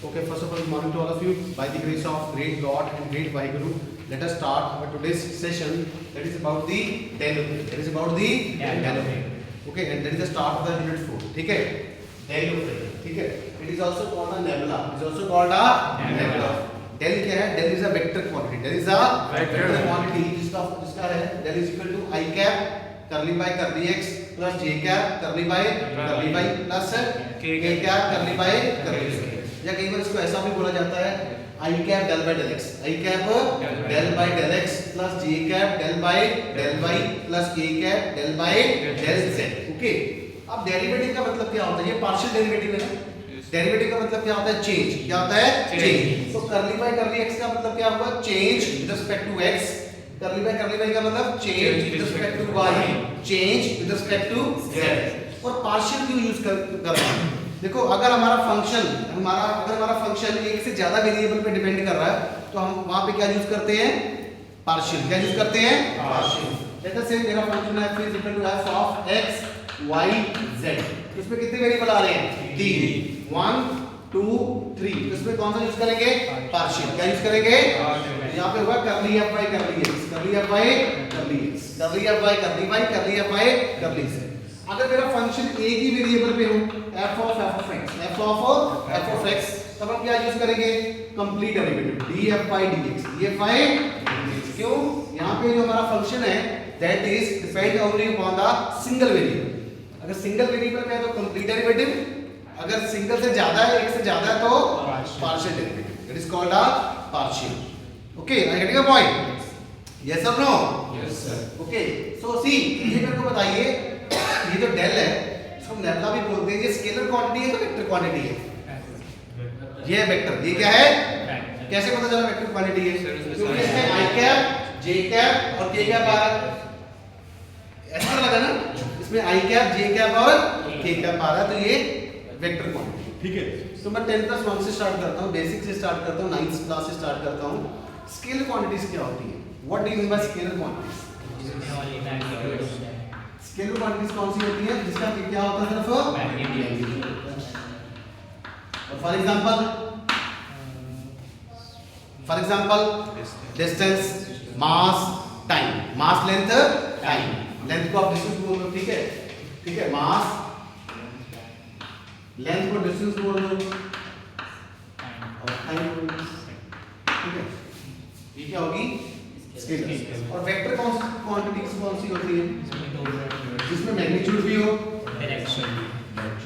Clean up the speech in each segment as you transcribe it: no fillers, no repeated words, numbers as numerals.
Okay, first of all, good morning to all of you. By the grace of great God and great Vaheguru, let us start our today's session. That is about the Delupin. That is about the Delupin. Okay, and that is the start of the unit 4. ठीक है? Delupin. ठीक है? It is also called a nebula. It is also called a nebula. Del क्या है? Del is a vector quantity. Del is a vector quantity. जिसका है del is equal to I cap curly by curly x plus j cap curly by plus k cap curly by curly x. या कई बार इसको ऐसा भी बोला जाता है I cap del by del x, I cap del by del x plus j cap del by del y plus k cap del by del z. Okay, अब derivative का मतलब क्या होता है? ये पार्शियल डेरिवेटिव है ना. डेरिवेटिव का मतलब क्या होता है? चेंज. क्या होता है? चेंज. तो कर्ली बाय कर्ली x का मतलब क्या होगा? Change with respect to x. Curly by का मतलब change with respect to y, change with respect to z. और पार्शियल क्यों यूज कर रहे हैं? देखो, अगर हमारा फंक्शन एक से ज्यादा वेरिएबल पे डिपेंड कर रहा है तो हम वहां पे क्या यूज करते हैं? पार्शियल. क्या यूज करते हैं? पार्शियल. लेट अस से मेरा फंक्शन है f equal to f of x y z. इसमें कितने वेरिएबल आ रहे हैं? 3. 1 2 3. इसमें कौन सा यूज करेंगे? पार्शियल. क्या यूज करेंगे? यहाँ पे होगा curly f by curly x, curly f by curly x, curly f by curly y, curly f by curly z. अगर मेरा फंक्शन एक ही वेरिएबल पे हो f of x, तब हम क्या यूज करेंगे? Complete derivative df by dx, df by dx. क्यों? यहाँ पे जो हमारा फंक्शन है that is depend only upon the single variable. अगर सिंगल वेरिएबल में है तो कंप्लीट डेरिवेटिव, अगर सिंगल से ज्यादा है, एक से ज्यादा है तो partial derivative. It is called a partial. Okay, I getting a point? Yes और नो? Yes sir. ओके, सो सी, ये मेरे को बताइए, ये जो डेल है इसको नेबुला भी बोलते हैं. ये स्केलर क्वांटिटी है तो वेक्टर क्वांटिटी है? ये है वेक्टर. ये क्या है? कैसे पता चला वेक्टर क्वांटिटी है? क्योंकि इसमें i कैप, j कैप और k कैप आ रहा है. ऐसा लगा ना? इसमें i कैप, j कैप और k कैप आ रहा है, तो ये वेक्टर क्वांटिटी. ठीक है, तो मैं 10+1 से स्टार्ट करता हूं, बेसिक से स्टार्ट करता हूं, 9th क्लास से स्टार्ट करता हूं. स्केलर क्वांटिटीज क्या होती है? What do you mean by scalar quantities? Scalar quantities कौन सी होती है जिसका क्या होता है? सिर्फ magnitude. For example distance, mass, time. Mass, length, time. Length को आप डिस्टेंस बोल दो. ठीक है, ठीक है. मास, लेंथ को डिस्टेंस बोल दो और टाइम बोल दो. ठीक है, ये क्या होगी? स्केलर. और वेक्टर क्वांटिटीज कौन सी होती है? जिसमें मैग्नीट्यूड भी हो, डायरेक्शन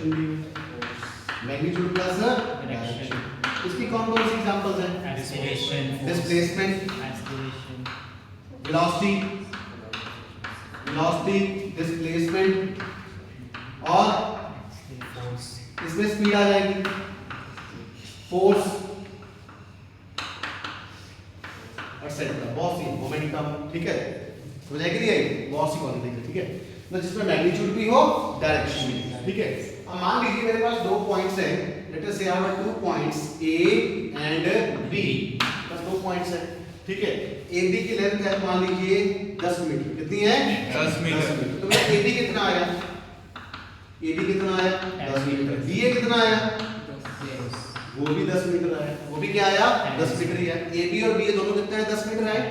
भी हो. Magnitude plus direction. इसकी कौन कौन सी एग्जांपल्स हैं? डिस्प्लेसमेंट, वेलोसिटी, डिस्प्लेसमेंट, और इसमें स्पीड आ जाएगी, फोर्स, एक्सेट्रा. बहुत सी मोमेंटम. ठीक है, हो जाएगी नहीं आएगी? बहुत सी क्वांटिटी. ठीक है, तो जिसमें मैग्नीट्यूड भी हो, डायरेक्शन भी. ठीक है, अब मान लीजिए मेरे पास दो पॉइंट्स हैं. लेट अस से I have two points A and B. बस दो पॉइंट्स हैं. ठीक है, AB की लेंथ है मान लीजिए 10 मीटर. कितनी है? 10 मीटर. तो मेरा AB कितना आया? 10 मीटर. BA कितना आया? वो भी 10 मीटर आया. वो भी क्या आया? 10 मीटर ही है. AB और BA दोनों कितने हैं? 10 मीटर आए.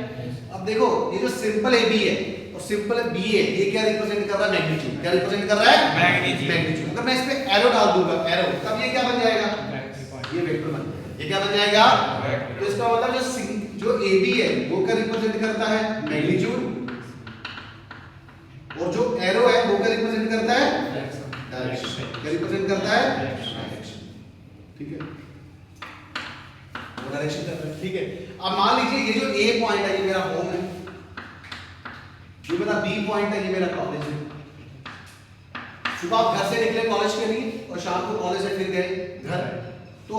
अब देखो, ये जो सिंपल AB है और सिंपल BA, ये क्या रिप्रेजेंट कर रहा है? मैग्नीट्यूड. क्या रिप्रेजेंट कर रहा है? मैग्नीट्यूड. अगर मैं इस पे एरो डाल दूंगा, एरो, तब ये क्या बन जाएगा? ये वेक्टर बन जाएगा. ये क्या बन जाएगा? तो इसका मतलब जो AB है वो क्या रिप्रेजेंट करता है? मैग्नीट्यूड. और जो एरो है वो क्या रिप्रेजेंट करता है? डायरेक्शन. क्या रिप्रेजेंट करता है? डायरेक्शन. ठीक है, वो डायरेक्शन कर रहा है. ठीक है, अब मान लीजिए ये जो A पॉइंट है ये मेरा होम है, ये मेरा B पॉइंट है ये मेरा कॉलेज है. सुबह आप घर से निकले कॉलेज के लिए और शाम को कॉलेज से फिर गए घर. तो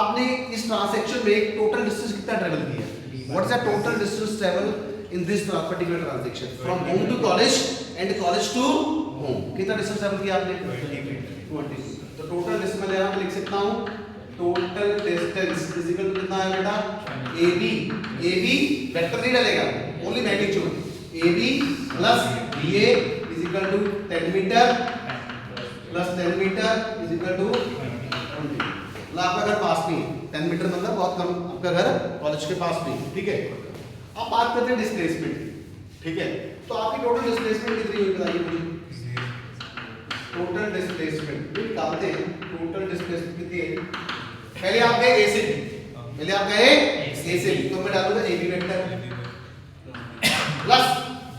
आपने इस ट्रांजैक्शन में एक टोटल डिस्टेंस कितना ट्रैवल किया? What is the total distance travel in this particular transaction from home to college and college to home? कितना डिस्टेंस ट्रैवल किया आपने? 20. तो टोटल डिस्टेंस मैं यहां पे लिख सकता हूं, total distance is equal to कितना है बेटा? AB वेक्टर नहीं डालेगा, only magnitude. AB plus BA is equal to 10 meter plus 10 meter is equal to 20 मतलब आपका घर पास में है, 10 मीटर मतलब बहुत कम, आपका घर कॉलेज के पास में है, ठीक है। अब बात करते हैं डिस्प्लेसमेंट, ठीक है। तो आपकी टोटल डिस्प्लेसमेंट कितनी हुई बताइए मुझे। टोटल डिस्प्लेसमेंट निकालते हैं, टोटल डिस्प्लेसमेंट कितनी है। पहले आप गए ए से बी, पहले आप गए ए से बी, तो मैं डालूंगा ए बी वेक्टर प्लस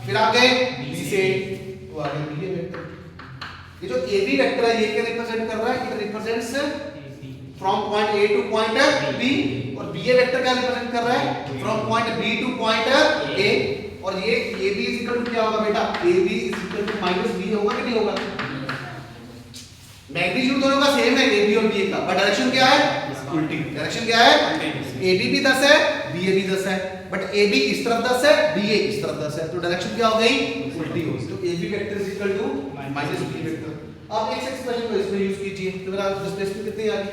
फिर आप गए बी से, तो आ गया बी वेक्टर। ये जो ए बी वेक्टर है ये क्या रिप्रेजेंट कर रहा है, it represents from point A to point B, और बी ए वेक्टर क्या रिप्रेजेंट कर रहा है, from point B to point A. और ये A B is equal to क्या होगा बेटा, A B is equal to minus B होगा कि नहीं होगा। मैग्नीट्यूड दोनों का सेम है ए बी और बी ए का, बट डायरेक्शन क्या है, उल्टी। डायरेक्शन क्या है, ए बी भी 10 है, बी ए भी 10 है, बट ए बी इस तरफ 10 है, बी ए इस तरफ 10 है, तो डायरेक्शन क्या हो गई, उल्टी हो गई। तो A B vector is equal to minus B vector. आप एक एक्सप्रेशन को इसमें यूज कीजिए, तो मेरा डिस्प्लेसमेंट कितनी आ गई,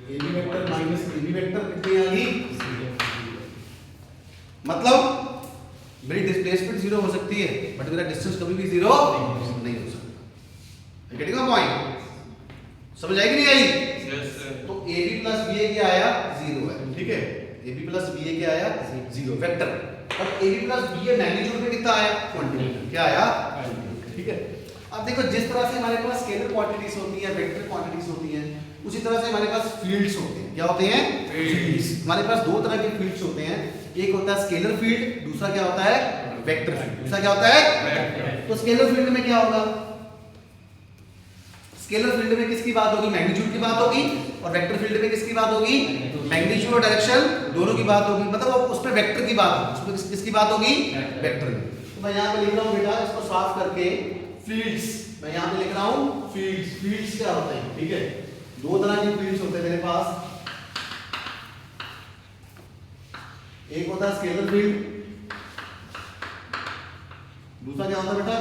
A B vector minus A B vector कितनी आ गई, मतलब मेरी डिस्प्लेसमेंट 0 हो सकती है, बट मेरा डिस्टेंस कभी भी 0 नहीं हो सकता। गेटिंग माय पॉइंट, समझ आई कि नहीं आई। तो A B plus B A क्या आया, 0 है, ठीक है। A B plus B A क्या आया, 0 वेक्टर। और A B plus B A magnitude में कितना आया, 20, क्या आया, ठीक है। अब देखो जिस तरह से हमारे पास स्केलर क्वांटिटीज होती है, वेक्टर क्वांटिटीज होती हैं, उसी तरह से हमारे पास फील्ड्स होते हैं। क्या होते हैं, फील्ड्स। हमारे पास दो तरह के फील्ड्स होते हैं, एक होता है स्केलर फील्ड, दूसरा क्या होता है, वेक्टर फील्ड। दूसरा क्या होता है, तो स्केलर फील्ड में क्या होगा, स्केलर फील्ड में किसकी बात होगी, मैग्नीट्यूड की बात होगी, और वेक्टर फील्ड में किसकी बात होगी, मैग्नीट्यूड और डायरेक्शन दोनों की बात होगी, मतलब उसमें वेक्टर की बात होगी, उसमें किसकी बात होगी, वेक्टर में। तो मैं यहाँ पे लिख रहा हूँ बेटा, इसको साफ करके, फील्ड्स, मैं यहाँ पे लिख रहा हूँ फील्ड्स। फील्ड्स क्या होते हैं, ठीक है, दो तरह के फील्ड्स होते हैं मेरे पास, एक होता है स्केलर फील्ड, दूसरा क्या होता है बेटा,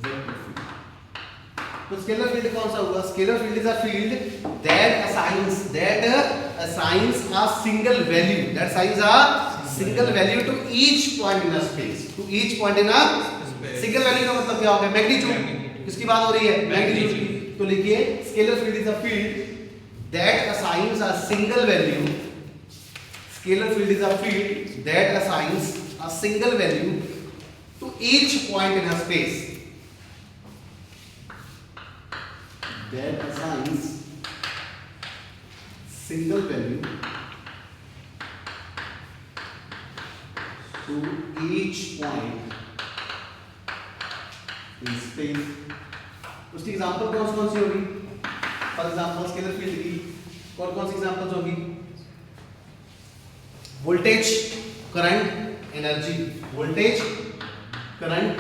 वेक्टर फील्ड। तो स्केलर फील्ड कौन सा हुआ, scalar field is a field that assigns a single value, that assigns a single value to each point in a space, to each point in a single value का मतलब क्या होगा, magnitude. किसकी बात हो रही है, मैग्नीट्यूड की। तो लिखिए scalar field is a field that assigns a single value, scalar field is a field that assigns a single value to each point in a space, that assigns single value to each point in space. उसकी example कौन सी होगी, for example scalar field की कौन सी examples होगी, voltage, current, energy. Voltage, current,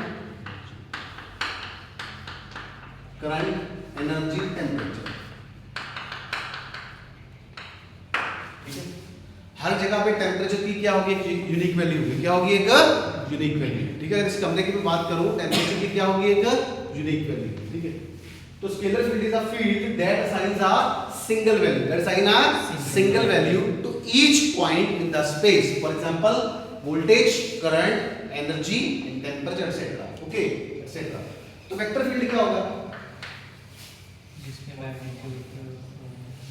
energy, temperature, ठीक है। हर जगह पे टेम्परेचर की क्या होगी, एक यूनिक वैल्यू होगी। क्या होगी, एक यूनिक वैल्यू, ठीक है। अगर इस कमरे की मैं बात करूं, टेम्परेचर की क्या होगी, एक यूनिक वैल्यू, ठीक है। तो scalar field is a field that assigns a single value, that assign a single value to each point in the space, for example voltage, current, energy and temperature etcetera, okay, etcetera. तो vector field क्या होगा,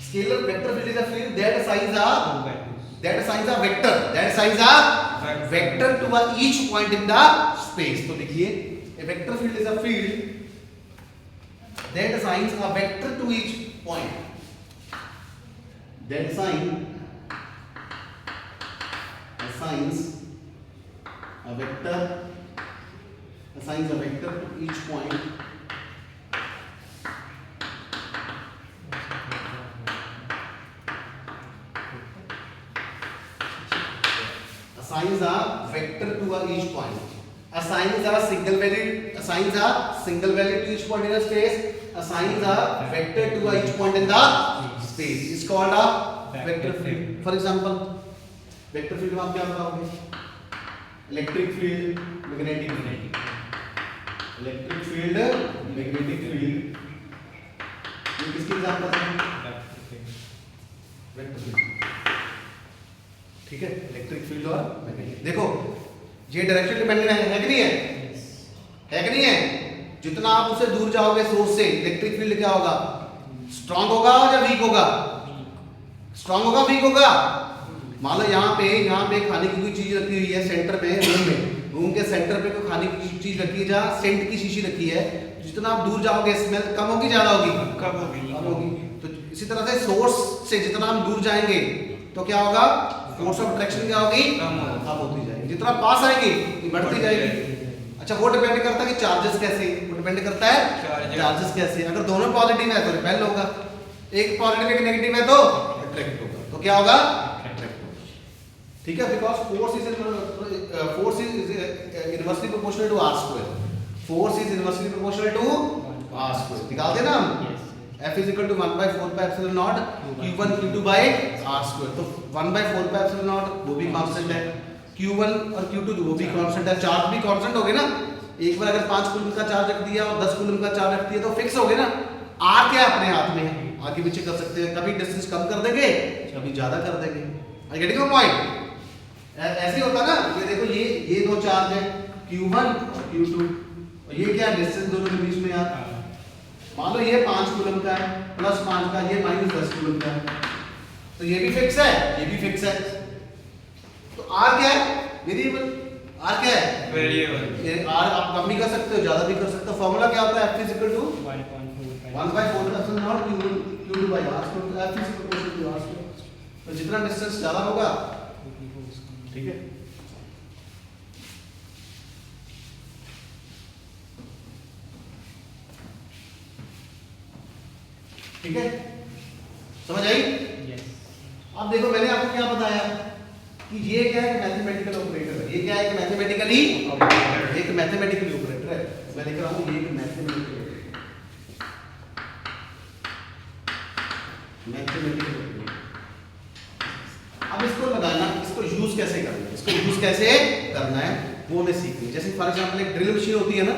scalar vector field is a field that assigns a vector to each point in the space। तो देखिए a vector field is a field that assigns a vector to each point, that assigns a vector to each point assigns a vector to each point, assigns a single value to each point in a space, assigns a vector to each point in the space is called a vector field। For example, vector field में आप क्या बताओगे, electric field, magnetic field, electric field, magnetic field, ये किसकी example है, vector field, ठीक है। Electric field और मैग्नेटिक, देखो ये डायरेक्शन डिपेंडेंट है कि नहीं है, है कि नहीं है। जितना आप उससे दूर जाओगे सोर्स से, इलेक्ट्रिक फील्ड क्या होगा, स्ट्रांग होगा या वीक होगा? स्ट्रांग होगा वीक होगा? मान लो यहाँ पे खाने की कोई चीज रखी हुई है सेंटर पे, रूम के सेंटर पे कोई खाने की चीज रखी है जहाँ सेंट की शीशी रखी है, जितना आप दूर जाओगे स्मेल कम होगी ज्यादा होगी? कम होगी। तो इसी तरह से सोर्स से जितना हम दूर जाएंगे तो क्या होगा? फोर्स ऑफ अट्रैक्शन क्या होगी? कम होती जाएगी। जितना पास आएगी बढ़ती जाएगी। अच्छा, वो डिपेंड करता है कि चार्जेस कैसे, वो डिपेंड करता है चार्जेस कैसे। अगर दोनों पॉजिटिव है तो रिपेल होगा, एक पॉजिटिव एक नेगेटिव है तो अट्रैक्ट होगा। तो क्या होगा? अट्रैक्ट होगा। ठीक है, because force is inversely proportional to r square. Force is inversely proportional to r square. निकाल देना हम। F is equal to 1 by 4 pi epsilon naught Q1 Q2 by R square। तो 1 by 4 pi epsilon naught वो भी constant है, Q1 और Q2 वो भी कांस्टेंट है, चार्ज भी कांस्टेंट हो गए ना। एक बार अगर 5 कूलम का चार्ज रख दिया और 10 कूलम का चार्ज रख दिया तो फिक्स हो गए ना। R क्या अपने हाथ में है, आगे पीछे कर सकते हैं, कभी डिस्टेंस कम कर देंगे कभी ज्यादा कर देंगे। I getting your point? ऐसे होता ना, ये देखो ये दो चार्ज है Q1 और Q2, और ये क्या डिस्टेंस दोनों के बीच में यार, मान लो ये 5 कूलम का है प्लस 5 का, ये माइनस 10 कूलम का है, तो ये भी फिक्स है ये भी फिक्स है। तो R क्या है? वेरिएबल। R क्या है? वेरिएबल। ये R आप कम भी कर सकते हो ज्यादा भी कर सकते हो। फॉर्मूला क्या होता है? F is equal to 1 by 4 epsilon naught Q2 by R square। F is proportional to R square। तो जितना डिस्टेंस ज्यादा होगा, ठीक है, ठीक है, समझ आई? अब देखो मैंने आपको क्या बताया कि ये क्या है? मैथमेटिकल ऑपरेटर है। ये क्या है? मैथमेटिकली ऑपरेटर, एक मैथमेटिकली ऑपरेटर है। मैं लिख रहा हूं ये एक मैथमेटिकल ऑपरेटर। अब इसको लगाना, इसको यूज कैसे करना है, इसको यूज कैसे करना है वो हमें सीखनी है। जैसे फॉर एग्जांपल एक ड्रिल मशीन होती है ना,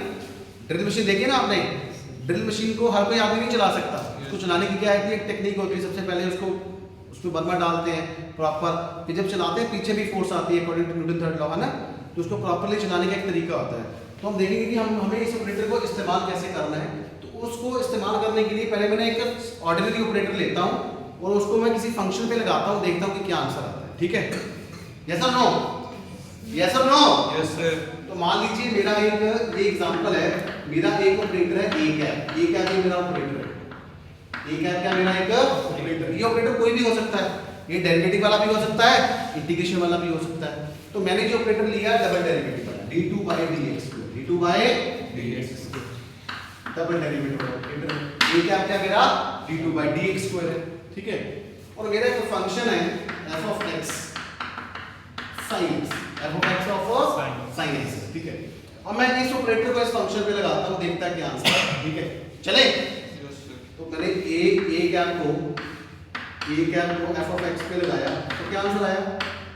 ड्रिल मशीन देखिए ना आपने, ड्रिल मशीन को हर कोई आदमी नहीं चला सकता। उसको चलाने की क्या है, एक टेक्निक होती है। सबसे पहले उसमें बर्मा डालते हैं प्रॉपर, फिर जब चलाते हैं पीछे भी फोर्स आती है according to Newton third law, है ना, तो उसको प्रॉपर्ली चलाने का एक तरीका होता है। तो हम देखेंगे कि हमें इस ऑपरेटर को इस्तेमाल कैसे करना है। तो उसको इस्तेमाल करने के लिए पहले मैंने एक ऑर्डिनरी ऑपरेटर लेता हूँ और उसको मैं किसी फंक्शन पे लगाता हूँ, देखता हूँ कि क्या आंसर आता है। ठीक है, यस और नो? यस और नो? Yes sir. तो मान लीजिए मेरा एक ये एग्जांपल है, मेरा एक ऑपरेटर है ए कैप। ए कैप ये मेरा ऑपरेटर है। ए कैप क्या मेरा एक ऑपरेटर। ये ऑपरेटर कोई भी हो सकता है, ये डेरिवेटिव वाला भी हो सकता है, इंटीग्रेशन वाला भी हो सकता है। तो मैंने जो ऑपरेटर लिया डबल डेरिवेटिव वाला, d2 by dx, d2 by dx, double derivative वाला ऑपरेटर। ये क्या क्या मेरा d2 by dx स्क्वायर है। ठीक है, और मेरा एक फंक्शन है f of x sin x, f of x of sin x। ठीक है, अब मैं इस ऑपरेटर को इस फंक्शन पे लगाता हूं, देखता है क्या आंसर है। ठीक है, चले। तो मैंने a कैप को f of x पे लगाया तो क्या आंसर आया?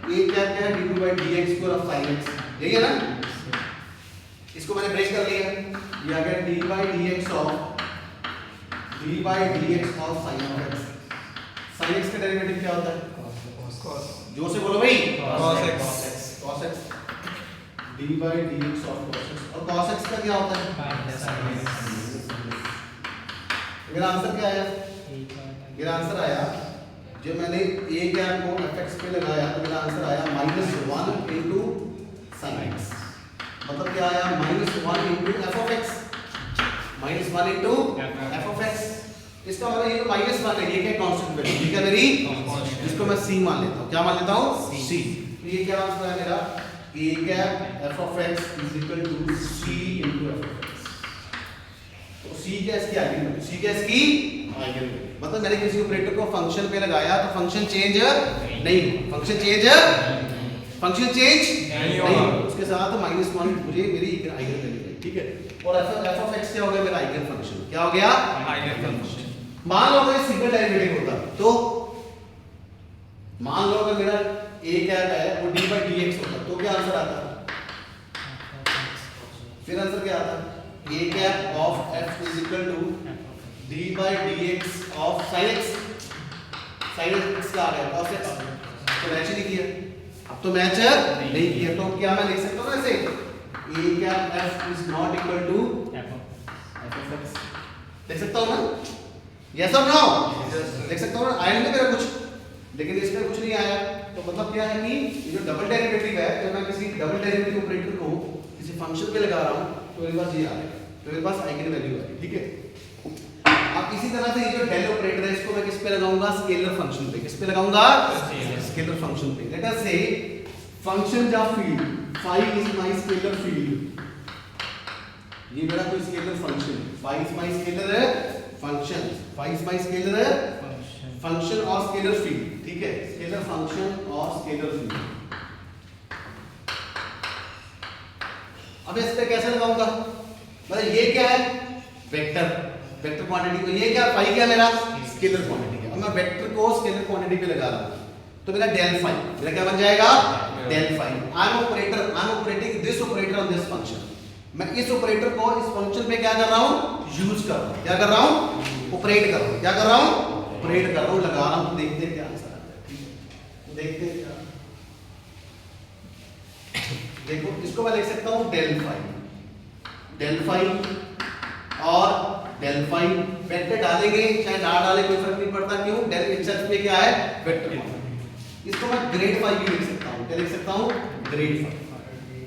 a कैप क्या है? d2 by dx square of sin x, यही है ना। इसको मैंने ब्रेक कर लिया, ये आ गया d by dx of sin of x। sin x का डेरिवेटिव क्या होता है? cos। जोर से बोलो भाई, cos x d by dx of cos x। और cos x का क्या होता है? sin x। मेरा आंसर क्या आया? मेरा आंसर आया, जब मैंने a कैप को fx पे लगाया तो मेरा आंसर आया -1 into sin x। मतलब क्या आया? -1 into f of x, -1 into f of x। इसका मतलब ये -1 है, ये क्या कांस्टेंट वैल्यू, ठीक है मेरी, इसको मैं c मान लेता हूँ। क्या मान लेता हूँ? c। तो ये क्या आंसर है मेरा? a cap f of x is equal to c into f of x। तो c क्या इसकी आइगन वैल्यू, c क्या इसकी आइगन वैल्यू। मतलब मैंने किसी ऑपरेटर को फंक्शन पे लगाया तो फंक्शन चेंज नहीं हुआ, फंक्शन चेंज नहीं हुआ, उसके साथ -1 मुझे मेरी आइगन वैल्यू है। ठीक है, और f of x क्या हो गया? मेरा आइगन फंक्शन। क्या हो गया? Eigen function. मान लो अगर सिंगल डेरिवेटिव होता तो, मान लो अगर मेरा a कैप है वो d by dx होता तो क्या आंसर आता? फिर आंसर क्या आता? a cap of f is equal to d by dx of sin x। sin x का आ गया cos x। तो मैच नहीं किया, अब तो मैच नहीं किया, तो क्या मैं लिख सकता हूँ ऐसे? a cap f is not equal to f of x। देख सकता हूँ ना? यस और नो? देख सकते हो ना, आया नहीं मेरा कुछ, लेकिन इसमें कुछ नहीं आया। तो मतलब क्या है कि ये जो डबल डेरिवेटिव है, जब मैं किसी डबल डेरिवेटिव ऑपरेटर को किसी फंक्शन पे लगा रहा हूँ तो मेरे पास ये आ रहा है, तो मेरे पास आइगन वैल्यू है, ठीक है। अब इसी तरह से ये जो डेल ऑपरेटर है इसको मैं किस पे लगाऊंगा? स्केलर फंक्शन पे। किस पे लगाऊंगा? स्केलर फंक्शन पे। लेट अस से फंक्शन या field phi is my scalar field, ये मेरा कोई स्केलर फंक्शन है, phi is my scalar function, phi is my scalar function और स्केलर फील्ड, ठीक है, स्केलर फंक्शन और स्केलर फील्ड। अब इस पे कैसे लगाऊंगा? मतलब ये क्या है? वेक्टर, वेक्टर क्वांटिटी को, ये क्या phi क्या मेरा? स्केलर क्वांटिटी है। अब मैं वेक्टर को स्केलर क्वांटिटी पे लगा रहा हूं तो मेरा डेल phi, मेरा क्या बन जाएगा? Del phi। I am operating this operator on this function. मैं इस ऑपरेटर को इस फंक्शन पे क्या कर रहा हूं? यूज कर रहा हूं। क्या कर रहा हूं? ऑपरेट कर रहा हूं। क्या कर रहा हूं? ऑपरेट कर रहा हूं, लगा रहा हूं। तो देखते हैं क्या आंसर आता है, ठीक है, तो देखते हैं क्या। देखो इसको मैं लिख सकता हूं डेल phi, डेल phi और डेल phi वेक्टर डालेंगे चाहे ना डाले कोई फर्क नहीं पड़ता, क्यों? डेल इटसेल्फ में क्या है? Vector quantity. इसको मैं ग्रेड phi भी लिख सकता हूं। क्या लिख सकता हूं? Grade phi।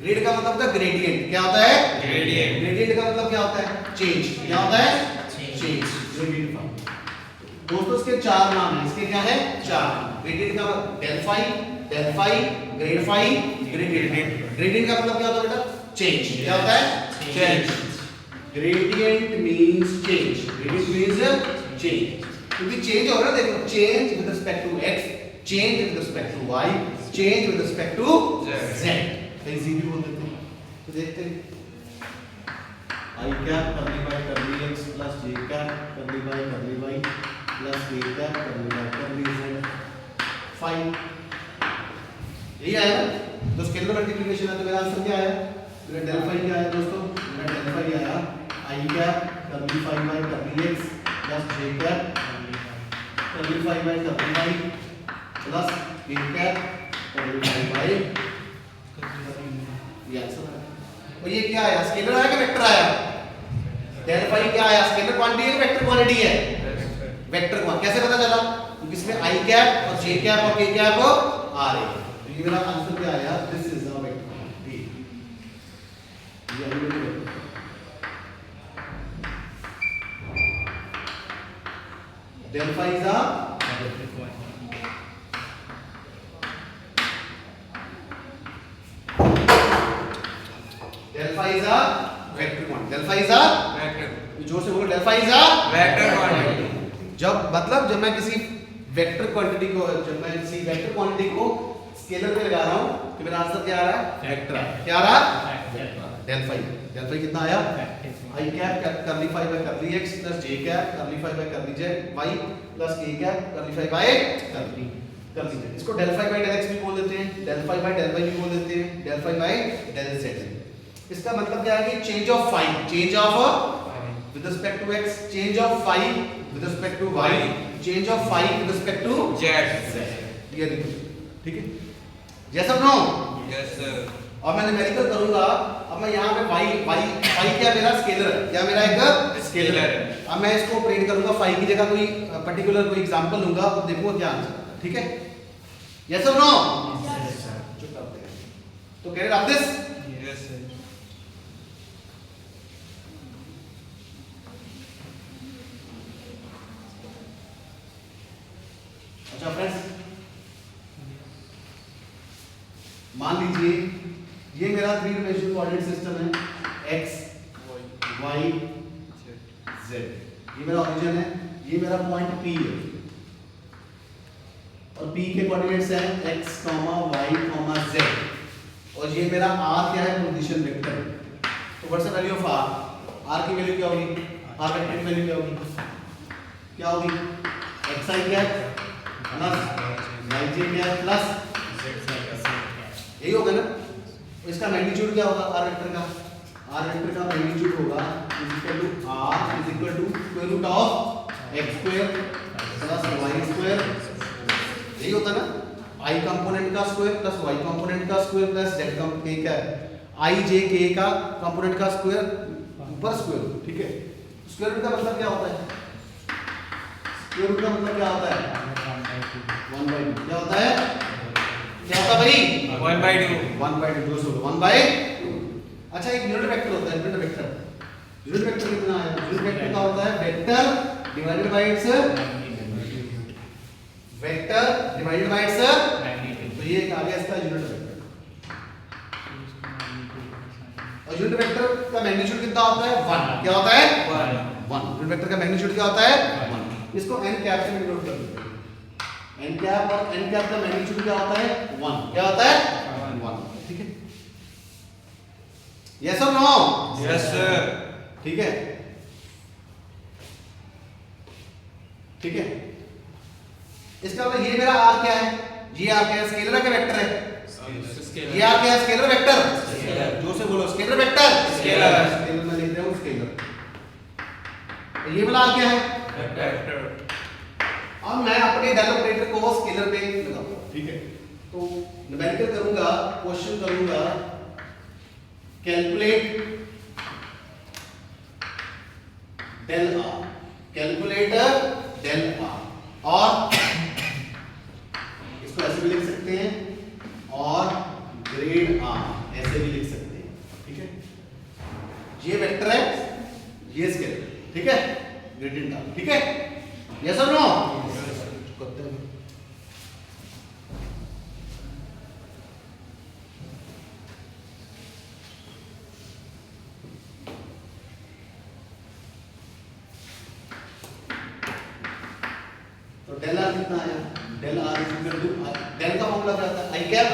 ग्रेड का मतलब होता है ग्रेडियंट। क्या होता है? ग्रेडियंट। ग्रेडियंट का मतलब क्या होता है? चेंज। क्या होता है? चेंज। Gradient phi। दोस्तों इसके चार नाम हैं। इसके क्या है? चार नाम। ग्रेडियंट का del phi, del phi, grad phi, gradient. Gradient का मतलब क्या होता है बेटा? चेंज। क्या होता है? Change. Gradient means change. Gradient means change. क्योंकि चेंज हो रहा है, देखो, change with respect to x, change with respect to y, change with respect to z। कहीं z भी बोल देते हैं। तो देखते हैं i cap curly by curly x plus j cap curly by curly y plus k cap curly by curly z 5। यही आया ना? तो स्केलर मल्टीप्लिकेशन है, तो मेरा आंसर क्या आया? मेरा डेल phi क्या आया दोस्तों? मेरा डेल phi आया i cap curly phi by curly x plus j cap curly phi by curly y plus k cap curly phi by, ये आंसर है। और ये क्या आया? स्केलर आया कि वेक्टर आया? डेल phi क्या आया? स्केलर क्वांटिटी है कि वेक्टर क्वांटिटी है? Vector quantity. कैसे पता चला? क्योंकि इसमें i कैप और j कैप और k कैप आ रही है। तो ये मेरा आंसर क्या आया? This is a vector quantity. ये आई मेरी vector. Del phi is a vector quantity. Del phi is a vector quantity. Del phi is a vector. जोर से बोलो, del phi is a vector quantity. जब मैं किसी वेक्टर क्वांटिटी को स्केलर पे लगा रहा हूं तो मेरा आंसर क्या आ रहा है? वेक्टर। क्या आ रहा है? del phi कितना आया? i cap curly phi by curly x plus j cap curly phi by curly z y plus k cap curly phi by curly z। इसको del phi by del x भी बोल देते हैं, del phi by del y भी बोल देते हैं, del phi by del z। इसका मतलब क्या है कि change of phi, change of with respect to x, change of phi with respect to y, change of phi with respect to z। ये देखो, ठीक है, यस और नो? Yes sir. और मैं न्यूमेरिकल करूंगा। अब मैं यहाँ पे phi क्या मेरा स्केलर है, क्या मेरा एक स्केलर है। अब मैं इसको ऑपरेट करूंगा, phi की जगह कोई पर्टिकुलर कोई एग्जांपल लूंगा और देखूंगा क्या आंसर आता है, ठीक है, यस और नो? Yes sir. चुप करते हैं। तो can you wrap this? Yes sir. अच्छा फ्रेंड्स, मान लीजिए ये मेरा 3 डायमेंशनल कोऑर्डिनेट सिस्टम है, x y z। ये मेरा ओरिजिन है, ये मेरा पॉइंट P है और P के कोऑर्डिनेट्स हैं x, y, z। और ये मेरा r क्या है? Position vector. तो what's the value of r? r की वैल्यू क्या होगी? r वेक्टर की वैल्यू क्या होगी? क्या होगी? xi cap plus yj cap plus zi cap. यही होगा ना? इसका मैग्नीट्यूड क्या होगा? r वेक्टर का मैग्नीट्यूड होगा r is equal to square root of x square plus y square. यही होता ना? i कंपोनेंट का स्क्वायर प्लस y कंपोनेंट का स्क्वायर प्लस z k का i j k का कंपोनेंट का स्क्वायर ऊपर स्क्वायर, ठीक है। स्क्वायर रूट का मतलब क्या होता है? स्क्वायर रूट का मतलब क्या होता है 1/2 क्या होता है भाई 1/2 1/2 जो सो 1/2 अच्छा एक यूनिट वेक्टर होता है यूनिट वेक्टर कितना है यूनिट वेक्टर का होता है वेक्टर डिवाइडेड बाय इट्स तो ये आ गया इसका यूनिट वेक्टर और यूनिट वेक्टर का मैग्नीट्यूड कितना होता है 1 क्या होता है 1 यूनिट वेक्टर का मैग्नीट्यूड क्या होता है 1 इसको n कैप से डिनोट कर देते हैं n कैप और n कैप का मैग्नीट्यूड क्या होता है 1 क्या होता है 1 ठीक है यस और नो यस सर ठीक है इसका मतलब ये मेरा r क्या है ये r क्या है स्केलर है क्या वेक्टर है ये r क्या है स्केलर वेक्टर जो से बोलो स्केलर वेक्टर स्केलर में लिख रहा हूं स्केलर ये वाला r क्या है वेक्टर अब मैं अपने डेल ऑपरेटर को स्केलर पे लगाऊंगा ठीक है तो न्यूमेरिकल करूंगा क्वेश्चन करूंगा calculate del r calculator del r और इसको ऐसे भी लिख सकते हैं और ग्रेड r ऐसे भी लिख सकते हैं ठीक है ये वेक्टर है ये स्केलर ठीक है ग्रेडियंट r ठीक है यस और नो करते हैं तो डेल r कितना आया del r is equal to del का फॉर्मूला क्या होता है i cap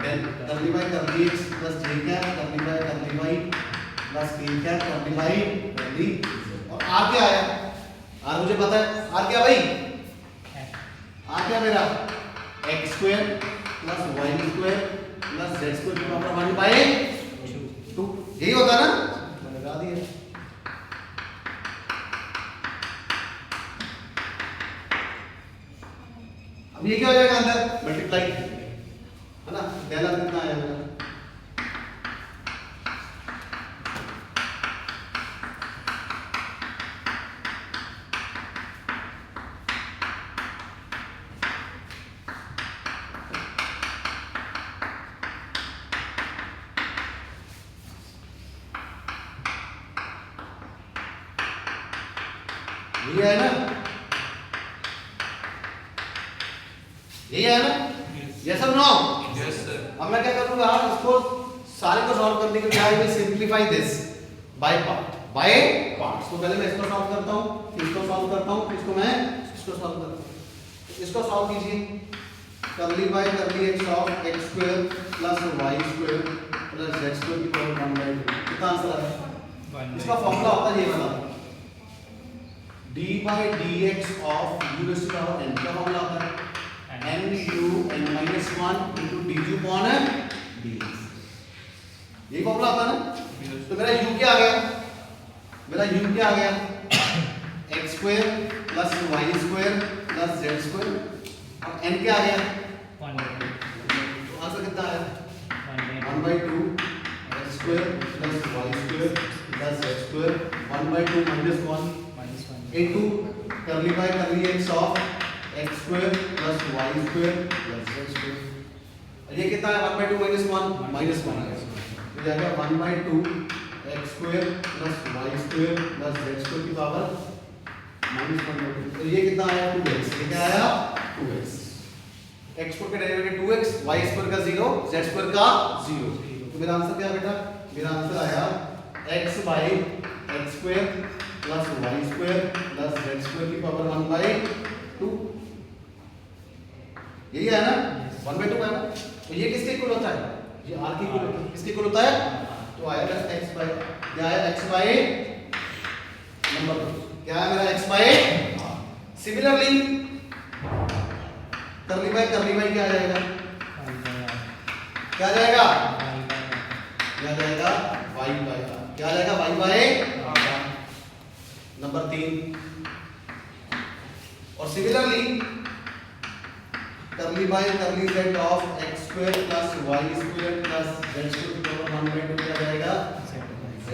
del curly by curly x plus j cap curly by curly y plus k cap curly by curly और r क्या आया r मुझे पता है r क्या भाई r क्या मेरा x square plus y square plus z square की पावर 1/2 यही होता है ना मैंने लगा दिया अब ये क्या हो जाएगा अंदर मल्टीप्लाई है ना डेल r कितना आया मेरा ये है ना यही है ना यस और नो यस सर अब मैं क्या करूंगा इसको सारे को सॉल्व करने के लिए I will simplify this by parts तो पहले मैं इसको सॉल्व करता हूं फिर इसको सॉल्व करता हूं फिर इसको मैं इसको सॉल्व करता हूं इसको सॉल्व कीजिए करली by curly x of x square plus y square plus z square की पावर 1/2 कितना आंसर आ रहा है इसका फॉर्मूला होता है ये वाला d by dx of u raised to power n क्या फॉर्मूला होता है n into n minus 1 into dg upon dx ये फॉर्मूला आता है ना तो मेरा u क्या आ गया x square plus y square plus z square और n क्या आ गया 1/2 तो आंसर कितना आया 1/2 x square plus y square plus z square 1/2 minus 1 into curly by curly x of x square plus y square plus z square ये कितना है 1/2 minus 1 minus 1 तो जाएगा 1/2 x square plus y square plus z square की power -1/2 तो ये कितना आया 2x ये क्या आया 2x x स्क्वायर का डेरिवेटिव 2x y स्क्वायर का 0 z स्क्वायर का 0 तो मेरा आंसर क्या है बेटा मेरा आंसर आया x by x square plus y square plus z square की पावर 1/2 यही है ना 1/2 है ना तो ये किसके इक्वल होता है ये r के इक्वल किसके इक्वल होता है तो आएगा x बाय क्या है x बाय नंबर क्या है मेरा x by similarly curly by क्या आ जाएगा क्या आ जाएगा क्या आ जाएगा y बाय क्या आ जाएगा y बाय नंबर 3 और similarly curly by curly z of x square plus y square plus z square की पावर 1/2 क्या जाएगा z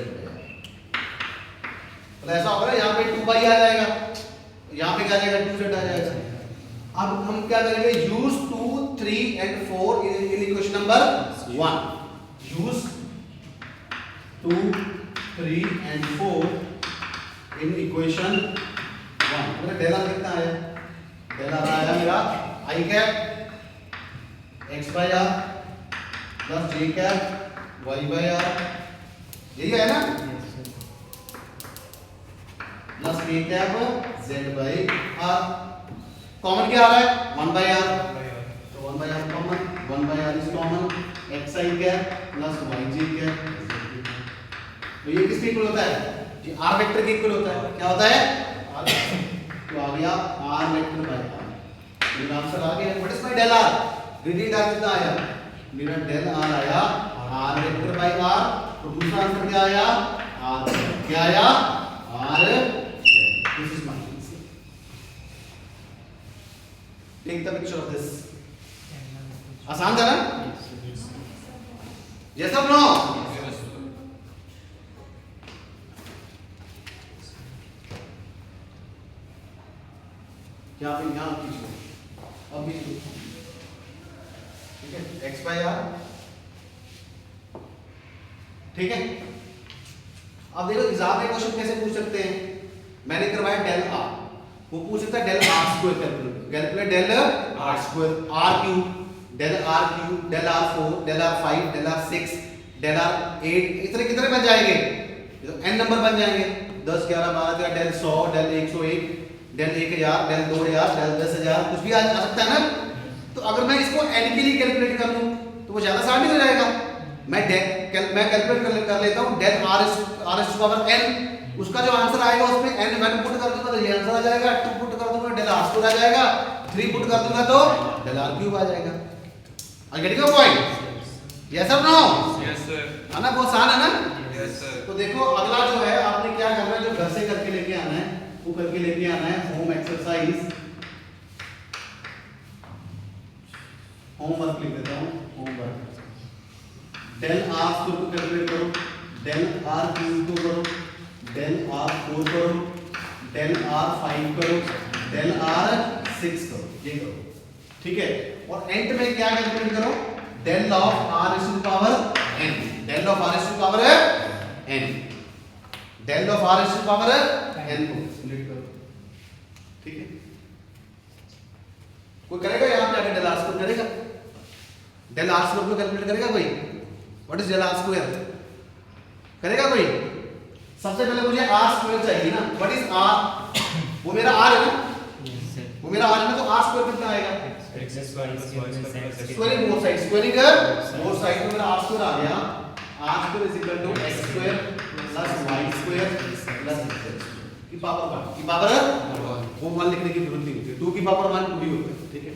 तो ऐसा होगा ना यहां पे 2 पाई आ जाएगा यहाँ पे क्या आ जाएगा 2z आ जाएगा। अब हम क्या करेंगे use 2 3 and 4 in equation number 1 use 2 3 and 4 in equation 1 मेरा डेल आर कितना है डेल आर आया मेरा I cap x by r plus j cap y by r यही है ना plus k cap z by r common क्या आ रहा है 1 बाय आर तो 1 by r common 1 by r is common xi cap plus yj cap तो ये किसके इक्वल होता है जी r वेक्टर के इक्वल होता है क्या होता है r तो आ गया r वेक्टर बाय r मेरा आंसर आ गया what is my del r gradient r कितना आया मेरा डेल r आया r वेक्टर बाय r तो दूसरा आंसर क्या आया r क्या आया r this is my answer take the picture of this आसान था ना यस और नो यहाँ पे यहाँ खींचो अब खींचो ठीक है x बाय आर ठीक है। अब देखो एग्जाम में क्वेश्चन कैसे पूछ सकते हैं मैंने करवाया डेल आर वो पूछ सकता है del R square calculate del R square R cube del R 4 del R 5 del R 6 del R 8 इस तरह कितने बन जाएंगे तो n नंबर बन जाएंगे 10 11 12 13 del 100 del 101 del 1000 del 2000 del 10000 कुछ भी आ सकता है ना। तो अगर मैं इसको n के लिए कैलकुलेट कर लूं तो वो ज्यादा आसान नहीं हो जाएगा मैं कैलकुलेट कर लेता हूं del r to power n उसका जो आंसर आएगा उसमें n 1 पुट कर दूंगा तो ये आंसर आ जाएगा 2 पुट कर दूंगा डेल r स्क्वायर आ जाएगा 3 पुट कर दूंगा तो डेल r क्यूब आ जाएगा। I getting your point yes और नो यस सर है ना बहुत आसान है ना यस सर तो देखो अगला जो है आपने क्या करना है जो घर से करके लेके आना है वो करके लेके आना है होम एक्सरसाइज होमवर्क लिख देता हूं होमवर्क डेल आर स्क्वायर को कैलकुलेट करो डेल आर क्यूब को करो डेल आर 4 करो डेल आर 5 करो डेल आर 6 करो ये करो ठीक है और एंड में क्या कैलकुलेट करो del of R is to power n del of R is to power n del of R is to power n को सिलेक्ट करो ठीक है। कोई करेगा यहां पे आके डेल आर स्क्वायर करेगा डेल आर स्क्वायर को कैलकुलेट करेगा कोई what is del R square करेगा कोई सबसे पहले मुझे आर स्क्वायर चाहिए ना व्हाट इज आर वो मेरा आर है ना वो मेरा आर है ना तो आर स्क्वायर कितना आएगा squaring both side squaring both side तो मेरा आर स्क्वायर आ गया R square is equal to x square plus y square plus z की पावर 1 की पावर वो 1 लिखने की जरूरत नहीं होती 2 की पावर 1 पूरी होती है ठीक है।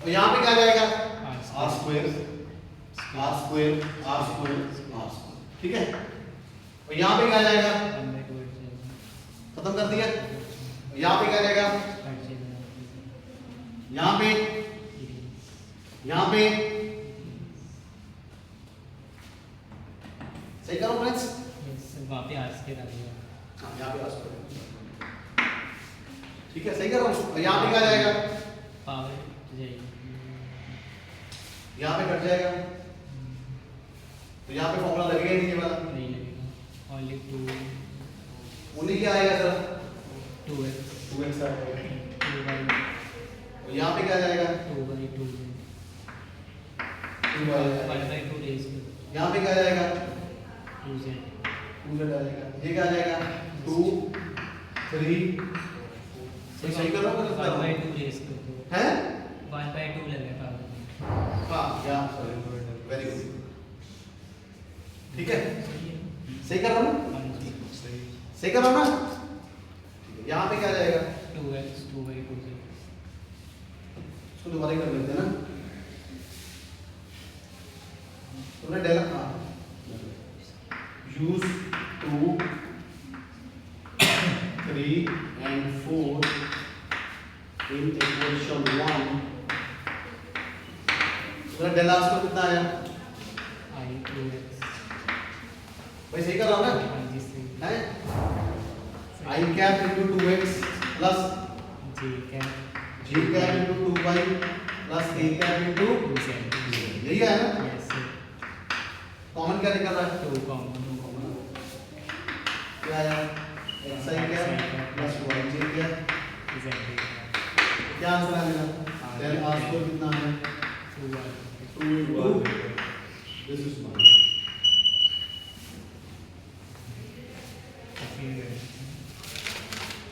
और यहां पे क्या जाएगा R square R square R square ठीक है। और यहां पे क्या जाएगा खत्म कर दिया यहां पे क्या जाएगा यहां पे सही करो फ्रेंड्स वहाँ पे आर्ट्स के डालिए हां यहां पे आर स्क्वायर ठीक है सही कर रहा हूं। यहां पे क्या जाएगा पावर जाएगी यहां पे कट जाएगा तो यहां पे फॉर्मूला लगेगा नहीं ये वाला नहीं लगेगा ओनली 2 उन्हीं क्या आएगा सर 2x 2x आएगा 2y और यहां पे क्या जाएगा 2y 2 2y आएगा 1/2 रेज यहां पे क्या जाएगा 2z 2z आ जाएगा ये क्या आ जाएगा 2 3 सही कर रहा हूं गलत कर रहा हूं 1/2 रेज कर दो हैं 1/2 लगेगा हां या सॉरी वेरी गुड ठीक है सही कर रहा हूं सही कर रहा हूं ना यहां पे क्या जाएगा 2x 2y 2z इसको दोबारा कर लेते हैं ना तो मैं del use 2 3 and 4 in equation 1 तो डेल आर स्क्वायर कितना आया I 2x भाई सही कर रहा हूं ना I this thing है i cap into 2x plus J cap G cap into 2y plus A cap into 2z. यही है ना? Yes sir. कॉमन क्या निकल रहा है? 2 common. क्या आया? xi cap plus yj cap. Z cap. क्या आंसर आएगा? Then r square कितना है? 2y. 2 into this is 1. Okay.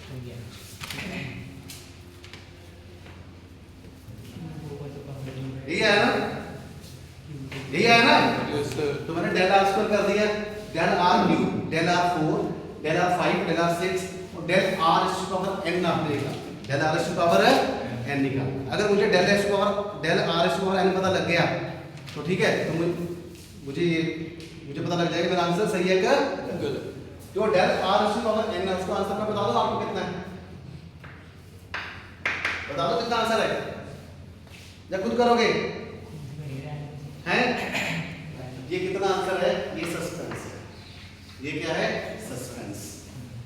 So yeah. यही है ना? यही है ना? Yes, sir. तो मैंने डेल आर स्क्वायर कर दिया, del R new, del R 4, del R 5, del R 6 और डेल आर इस पावर n नाप लेगा, डेल आर इस पावर n निकाल। अगर मुझे डेल आर इस पावर n पता लग गया तो ठीक है, तो मुझे पता लग जाएगा मेरा आंसर सही है क्या गलत। जो डेल आर इस पावर n है उसका आंसर मैं बता दो आपको कितना है, बता दो कितना आंसर है या खुद करोगे हैं? ये कितना आंसर है? ये सस्पेंस है। ये क्या है? सस्पेंस।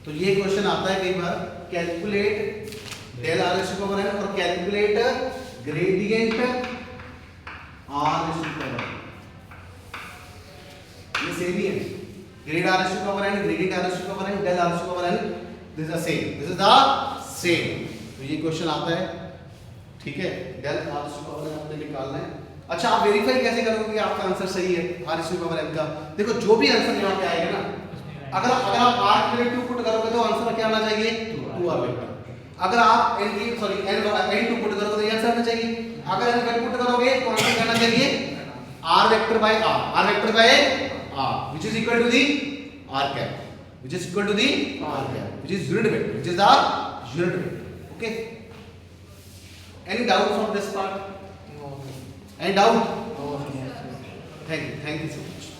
तो ये क्वेश्चन आता है कई बार, कैलकुलेट डेल आर इस पावर n और कैलकुलेट ग्रेडियंट आर इस पावर n। ये सेम ही है, ग्रेड आर इस पावर n, ग्रेडियंट आर इस पावर n, डेल आर इस power n, this is the same, this is the same. तो ये क्वेश्चन आता है, ठीक है, डेल आर इस पावर n आपने निकालना है। अच्छा, आप वेरीफाई कैसे करोगे कि आपका आंसर सही है आर इस पावर n का? देखो जो भी आंसर यहाँ पे आएगा ना, अगर आप r के लिए 2 पुट करोगे तो आंसर क्या आना चाहिए? 2r vector. अगर आप n की सॉरी n 2 पुट करोगे तो ये आंसर आना चाहिए। अगर n 1 पुट करोगे तो आंसर क्या आना चाहिए? r vector by r, r vector by r, which is equal to the r cap, which is equal to the r cap, which is unit vector, which is the unit vector. Okay, any doubt from this part? No. Any doubt? No. Thank you so much.